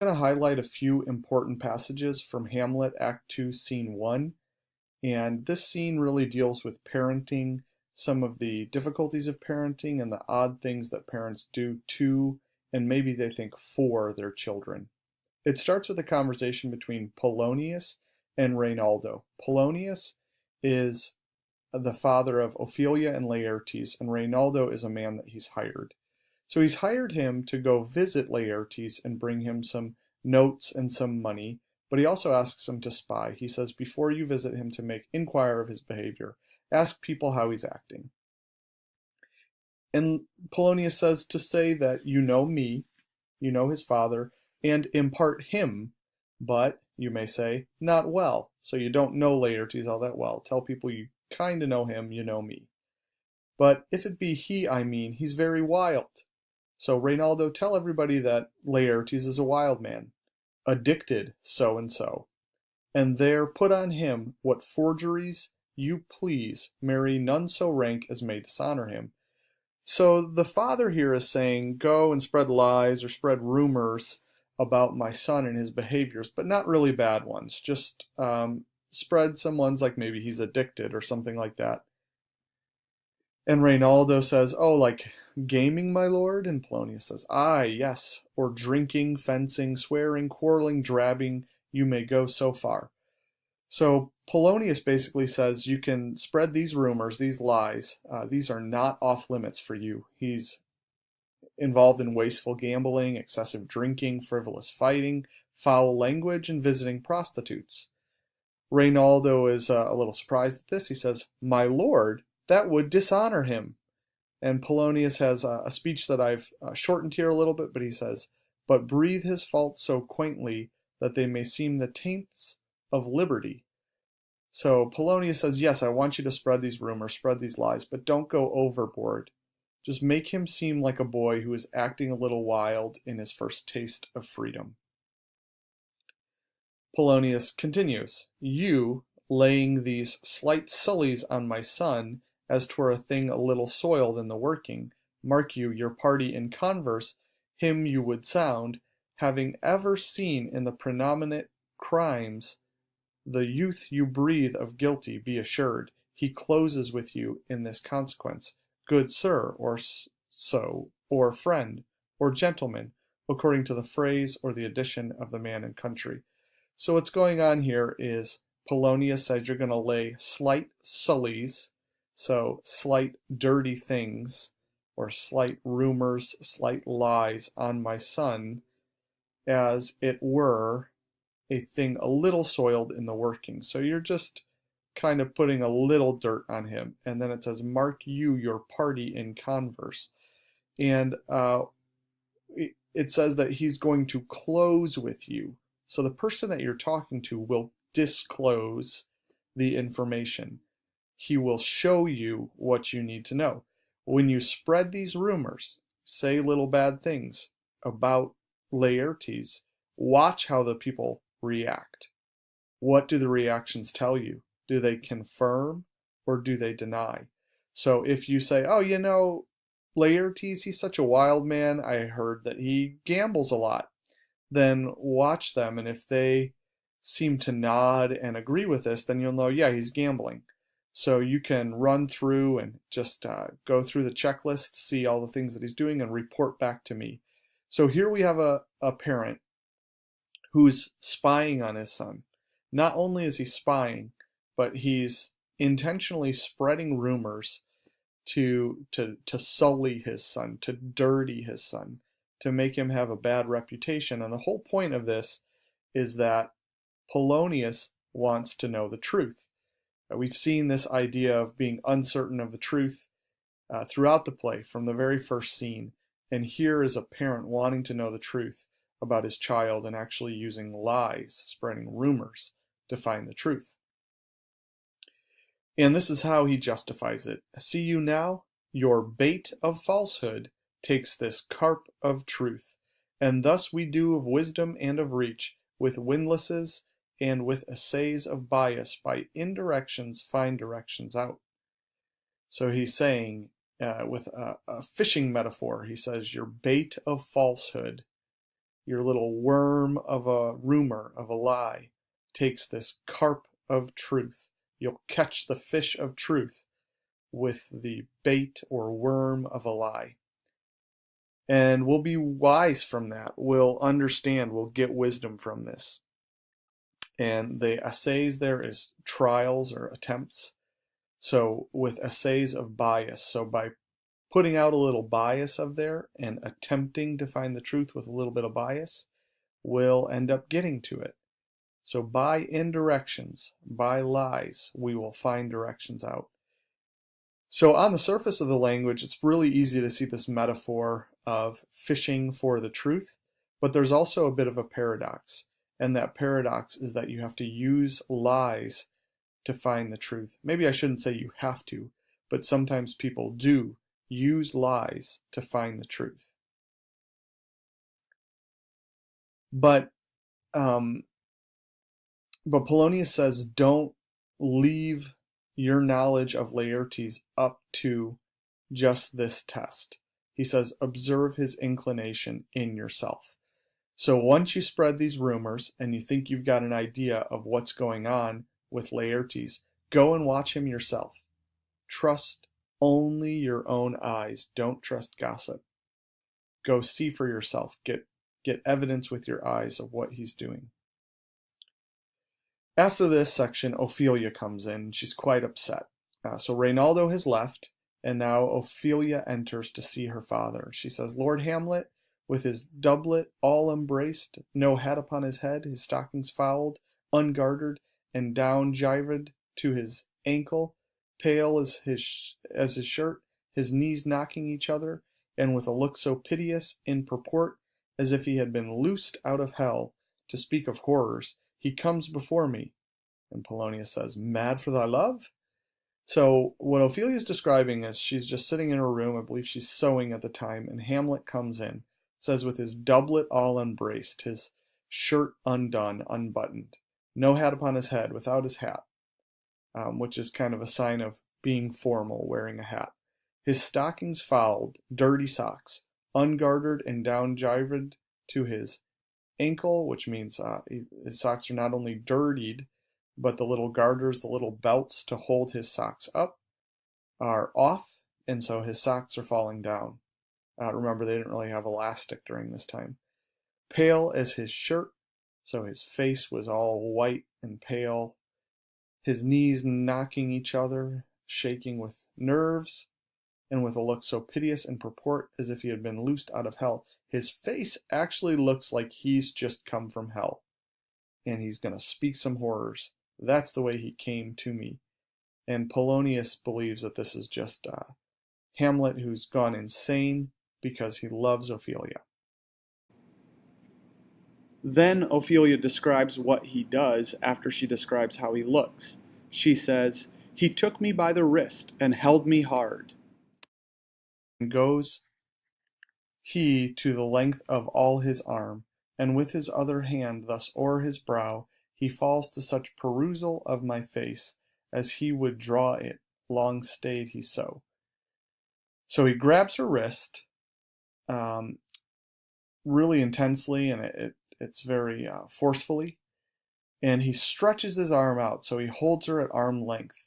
going to highlight a few important passages from Hamlet, Act 2, Scene 1. And this scene really deals with parenting, some of the difficulties of parenting, and the odd things that parents do to, and maybe they think for, their children. It starts with a conversation between Polonius and Reynaldo. Polonius is the father of Ophelia and Laertes, and Reynaldo is a man that he's hired. So he's hired him to go visit Laertes and bring him some notes and some money, but he also asks him to spy. He says, before you visit him, to inquire of his behavior. Ask people how he's acting. And Polonius says to say that you know me, you know his father, and impart him, but, you may say, not well. So you don't know Laertes all that well. Tell people you kind of know him, you know me. But if it be he I mean, he's very wild. So Reynaldo, tell everybody that Laertes is a wild man, addicted so and so, and there put on him what forgeries you please, marry none so rank as may dishonor him. So the father here is saying, go and spread lies or spread rumors about my son and his behaviors, but not really bad ones. Just spread some ones like maybe he's addicted or something like that. And Reynaldo says, oh, like gaming, my lord? And Polonius says, aye, yes, or drinking, fencing, swearing, quarreling, drabbing, you may go so far. So Polonius basically says you can spread these rumors, these lies. These are not off limits for you. He's involved in wasteful gambling, excessive drinking, frivolous fighting, foul language, and visiting prostitutes. Reynaldo is a little surprised at this. He says, my lord, that would dishonor him. And Polonius has a speech that I've shortened here a little bit, but he says, but breathe his faults so quaintly that they may seem the taints of liberty. So Polonius says, yes, I want you to spread these rumors, spread these lies, but don't go overboard. Just make him seem like a boy who is acting a little wild in his first taste of freedom. Polonius continues, you, laying these slight sullies on my son, as 'twere a thing a little soiled in the working, mark you, your party in converse, him you would sound, having ever seen in the predominant crimes the youth you breathe of guilty, be assured, he closes with you in this consequence, good sir, or so, or friend, or gentleman, according to the phrase or the addition of the man and country. So what's going on here is Polonius said you're going to lay slight sullies, so slight dirty things, or slight rumors, slight lies on my son, as it were a thing a little soiled in the working. So you're just kind of putting a little dirt on him. And then it says, mark you your party in converse. And it says that he's going to close with you. So the person that you're talking to will disclose the information. He will show you what you need to know. When you spread these rumors, say little bad things about Laertes, watch how the people react. What do the reactions tell you? Do they confirm or do they deny? So if you say, oh, you know, Laertes, he's such a wild man, I heard that he gambles a lot, then watch them, and if they seem to nod and agree with this, then you'll know, yeah, he's gambling. So you can run through and just go through the checklist, see all the things that he's doing, and report back to me. So here we have a parent who's spying on his son. Not only is he spying, but he's intentionally spreading rumors to sully his son, to dirty his son, to make him have a bad reputation. And the whole point of this is that Polonius wants to know the truth. We've seen this idea of being uncertain of the truth throughout the play from the very first scene. And here is a parent wanting to know the truth about his child and actually using lies, spreading rumors to find the truth. And this is how he justifies it. See you now? Your bait of falsehood takes this carp of truth. And thus we do of wisdom and of reach, with windlasses and with essays of bias, by indirections find directions out. So he's saying, with a fishing metaphor, he says, your bait of falsehood your little worm of a rumor, of a lie, takes this carp of truth. You'll catch the fish of truth with the bait or worm of a lie. And we'll be wise from that. We'll understand, we'll get wisdom from this. And the essays there is trials or attempts. So with essays of bias, so by putting out a little bias of there and attempting to find the truth with a little bit of bias, we'll end up getting to it. So by indirections, by lies, we will find directions out. So on the surface of the language, it's really easy to see this metaphor of fishing for the truth, but there's also a bit of a paradox. And that paradox is that you have to use lies to find the truth. Maybe I shouldn't say you have to, but sometimes people do use lies to find the truth. But Polonius says, don't leave your knowledge of Laertes up to just this test. He says, observe his inclination in yourself. So once you spread these rumors and you think you've got an idea of what's going on with Laertes, go and watch him yourself. Trust only your own eyes. Don't trust gossip. Go see for yourself. Get evidence with your eyes of what he's doing. After this section, Ophelia comes in. She's quite upset. So Reynaldo has left, and now Ophelia enters to see her father. She says, Lord Hamlet, with his doublet all embraced, no hat upon his head, his stockings fouled, ungartered, and down gyved to his ankle, pale as his shirt, his knees knocking each other, and with a look so piteous in purport, as if he had been loosed out of hell, to speak of horrors, he comes before me. And Polonius says, mad for thy love? So what Ophelia is describing is she's just sitting in her room, I believe she's sewing at the time, and Hamlet comes in. It says with his doublet all unbraced, his shirt undone, unbuttoned, no hat upon his head, without his hat, which is kind of a sign of being formal, wearing a hat. His stockings fouled, dirty socks, ungartered and down gyved to his ankle, which means his socks are not only dirtied, but the little garters, the little belts to hold his socks up, are off, and so his socks are falling down. Remember, they didn't really have elastic during this time. Pale as his shirt, so his face was all white and pale. His knees knocking each other, shaking with nerves, and with a look so piteous in purport as if he had been loosed out of hell. His face actually looks like he's just come from hell, and he's going to speak some horrors. That's the way he came to me. And Polonius believes that this is just Hamlet who's gone insane because he loves Ophelia. Then Ophelia describes what he does after she describes how he looks. She says, he took me by the wrist and held me hard. And goes he to the length of all his arm, and with his other hand thus o'er his brow, he falls to such perusal of my face, as he would draw it, long stayed he so. So he grabs her wrist, really intensely, and it's very forcefully, and he stretches his arm out, so he holds her at arm length,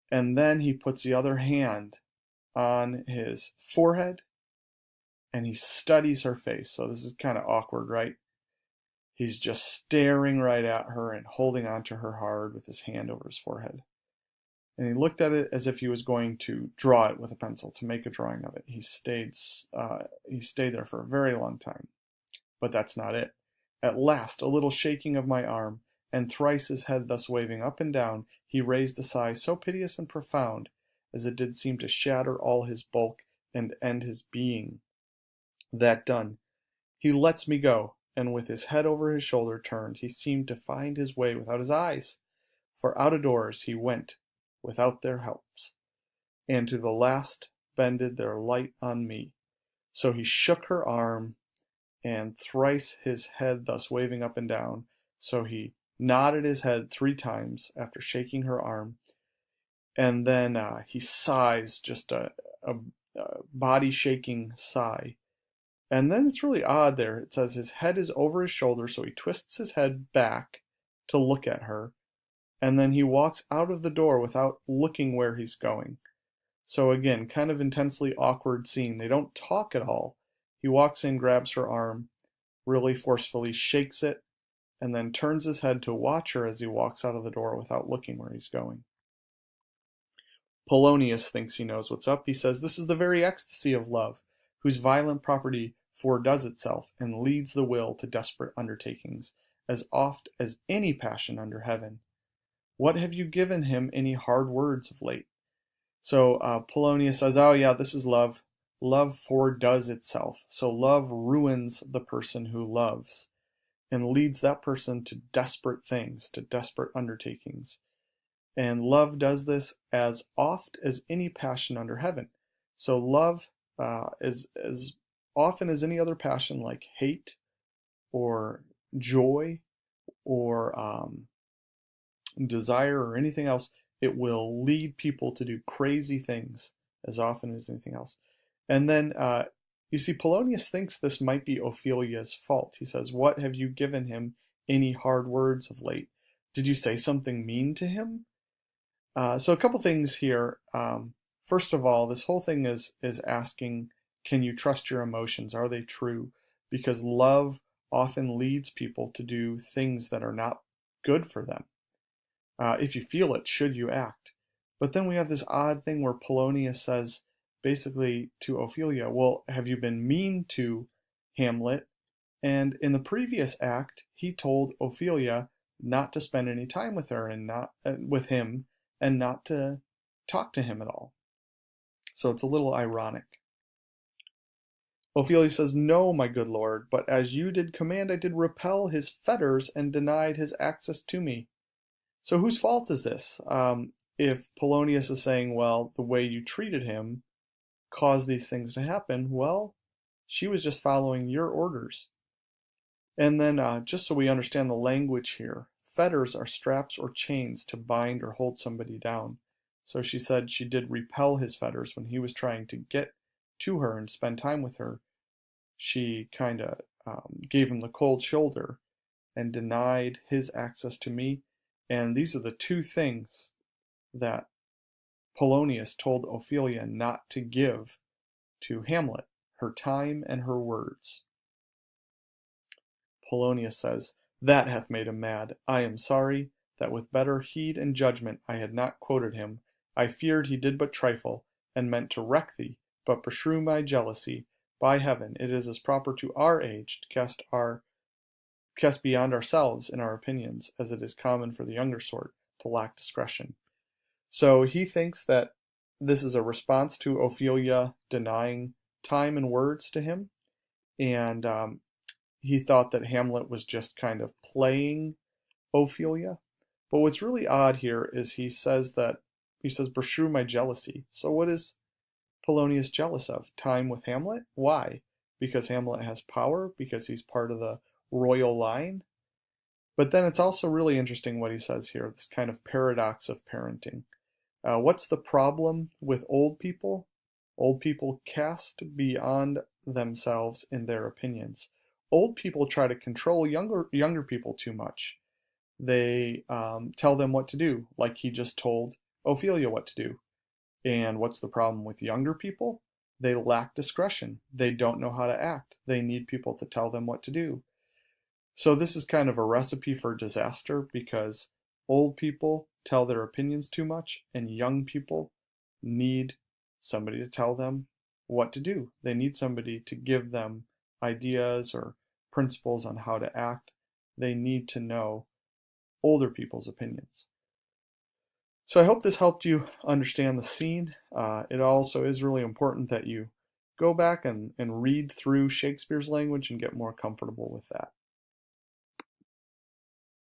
and then he puts the other hand on his forehead, and he studies her face. So this is kind of awkward, right? He's just staring right at her and holding onto her hard with his hand over his forehead. And he looked at it as if he was going to draw it with a pencil, to make a drawing of it. He stayed there for a very long time. But that's not it. At last, a little shaking of my arm, and thrice his head thus waving up and down, he raised a sigh so piteous and profound, as it did seem to shatter all his bulk and end his being. That done, he lets me go, and with his head over his shoulder turned, he seemed to find his way without his eyes, for out of doors he went, without their helps, and to the last bended their light on me. So he shook her arm, and thrice his head thus waving up and down, so he nodded his head 3 times after shaking her arm, and then he sighs, just a body-shaking sigh, And then it's really odd there. It says his head is over his shoulder, so he twists his head back to look at her, and then he walks out of the door without looking where he's going. So again, kind of intensely awkward scene. They don't talk at all. He walks in, grabs her arm, really forcefully shakes it, and then turns his head to watch her as he walks out of the door without looking where he's going. Polonius thinks he knows what's up. He says, "This is the very ecstasy of love, whose violent property foredoes itself and leads the will to desperate undertakings, as oft as any passion under heaven. What have you given him any hard words of late?" So Polonius says, oh yeah, this is love. Love foredoes itself. So love ruins the person who loves and leads that person to desperate things, to desperate undertakings. And love does this as oft as any passion under heaven. So love is as often as any other passion, like hate or joy or desire or anything else, it will lead people to do crazy things as often as anything else. And then you see, Polonius thinks this might be Ophelia's fault. He says, "What have you given him any hard words of late? Did you say something mean to him?" So a couple things here. First of all, this whole thing is asking, can you trust your emotions? Are they true? Because love often leads people to do things that are not good for them. If you feel it, should you act? But then we have this odd thing where Polonius says basically to Ophelia, well, have you been mean to Hamlet? And in the previous act, he told Ophelia not to spend any time with her and not with him, and not to talk to him at all. So it's a little ironic. Ophelia says, "No, my good lord, but as you did command, I did repel his fetters and denied his access to me." So whose fault is this? If Polonius is saying, well, the way you treated him caused these things to happen, well, she was just following your orders. And then just so we understand the language here, fetters are straps or chains to bind or hold somebody down. So she said she did repel his fetters when he was trying to get to her and spend time with her. She kind of gave him the cold shoulder and denied his access to me. And these are the two things that Polonius told Ophelia not to give to Hamlet, her time and her words. Polonius says, "That hath made him mad. I am sorry that with better heed and judgment I had not quoted him. I feared he did but trifle, and meant to wreck thee, but beshrew my jealousy. By heaven, it is as proper to our age to cast beyond ourselves in our opinions, as it is common for the younger sort to lack discretion." So he thinks that this is a response to Ophelia denying time and words to him, and he thought that Hamlet was just kind of playing Ophelia. But what's really odd here is he says, "Beshrew my jealousy." So what is Polonius jealous of? Time with Hamlet? Why? Because Hamlet has power? Because he's part of the royal line? But then it's also really interesting what he says here, this kind of paradox of parenting. What's the problem with old people? Old people cast beyond themselves in their opinions. Old people try to control younger people too much. They tell them what to do, like he just told Ophelia what to do. And what's the problem with younger people? They lack discretion. They don't know how to act. They need people to tell them what to do. So this is kind of a recipe for disaster, because old people tell their opinions too much, and young people need somebody to tell them what to do. They need somebody to give them ideas or principles on how to act. They need to know older people's opinions. So I hope this helped you understand the scene. It also is really important that you go back and read through Shakespeare's language and get more comfortable with that.